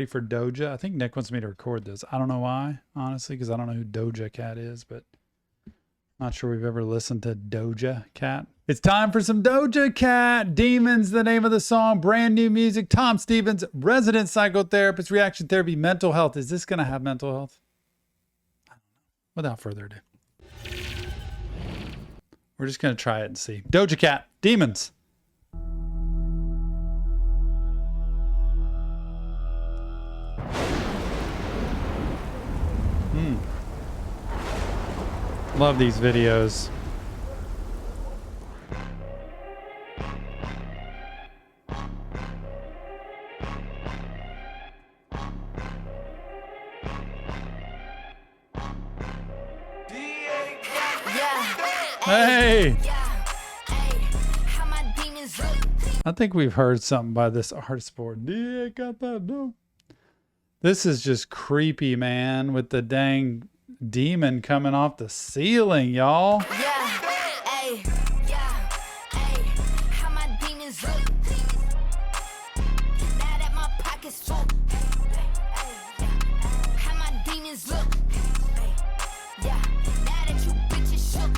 ready for Doja. I think Nick wants me to record this. I don't know why, honestly, because I don't know who Doja Cat is, but not sure we've ever listened to Doja Cat. It's time for some Doja Cat. Demons, the name of the song. Brand new music. Tom Stevens, resident psychotherapist, reaction therapy, mental health. Is this going to have mental health? I don't know. Without further ado, we're just going to try it and see. Doja Cat, Demons. Love these videos. Hey! I think we've heard something by this artist before. Yeah, got that dope. This is just creepy, man, with the dang demon coming off the ceiling, y'all. How my demons look. Now that my pockets full. How my demons look. Now that you bitches shook.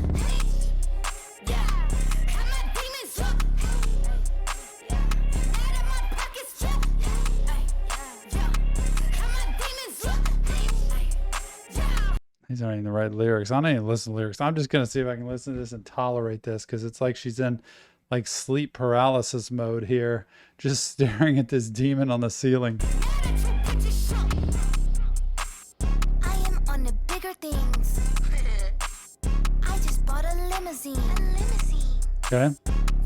How my demons look. Now that my pockets full. How my demons look. These aren't even the right lyrics. I don't even listen to lyrics. I'm just going to see if I can listen to this and tolerate this, because it's like she's in like sleep paralysis mode here, just staring at this demon on the ceiling. I am on the bigger things. I just bought a limousine. Okay.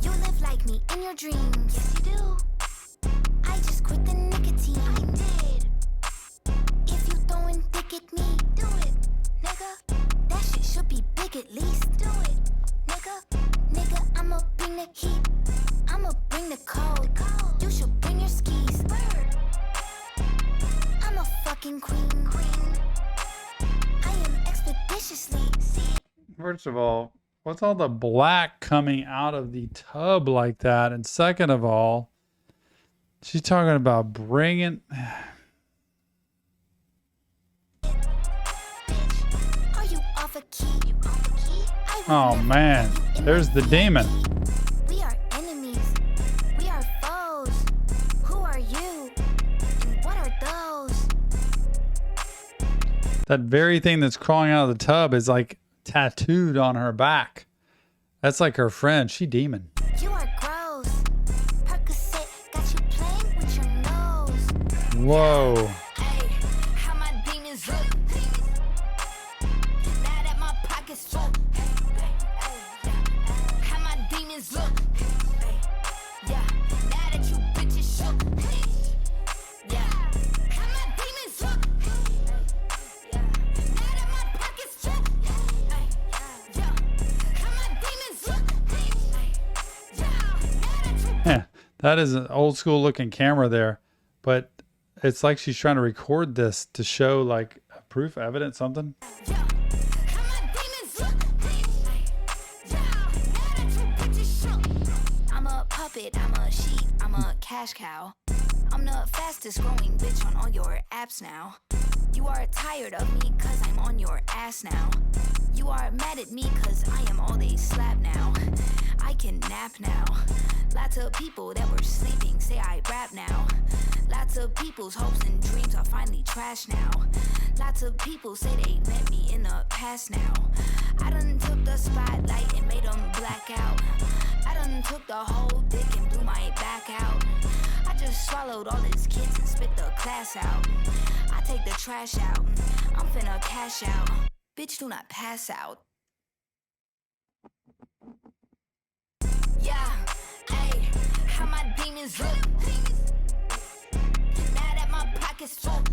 You live like me in your dreams. Yes, you do. I just quit the nicotine. I did. If you throwing dick at me, do it. Nigga, that shit should be big at least. Do it, nigga. Nigga, I'ma bring the heat. I'ma bring the cold. You should bring your skis. I'm a fucking queen. I am expeditiously. First of all, what's all the black coming out of the tub like that? And second of all, she's talking about bringing... Oh man, there's the demon. We are enemies. We are foes. Who are you? And what are those? That very thing that's crawling out of the tub is like tattooed on her back. That's like her friend. She demon. You are gross. Percocet got you playing with your nose. Whoa. Hey, how my demons look. Now that my pocket's full. How my demons look. Now that you bitches shook. How my demons look. Now that my pocket's full. How my demons look. Yeah, that is an old school looking camera there, but it's like she's trying to record this to show like proof, evidence, something. I'm a puppet, I'm a sheep, I'm a cash cow. I'm the fastest growing bitch on all your apps now. You are tired of me cause I'm on your ass now. You are mad at me cause I am all they slap now. I can nap now. Lots of people that were sleeping say I rap now. Lots of people's hopes and dreams are finally trash now. Lots of people say they met me in the past now. I done took the spotlight and made them black out. I done took the whole dick and blew my back out. I just swallowed all his kids and spit the class out. I take the trash out. I'm finna cash out. Bitch, do not pass out. Yeah, hey, how my demons look. Now that my pocket's full.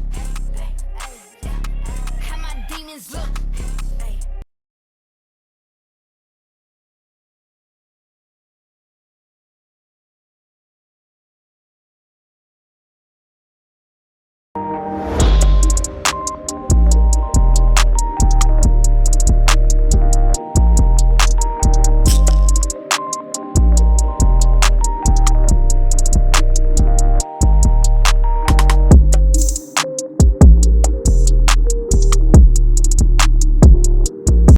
How my demons look.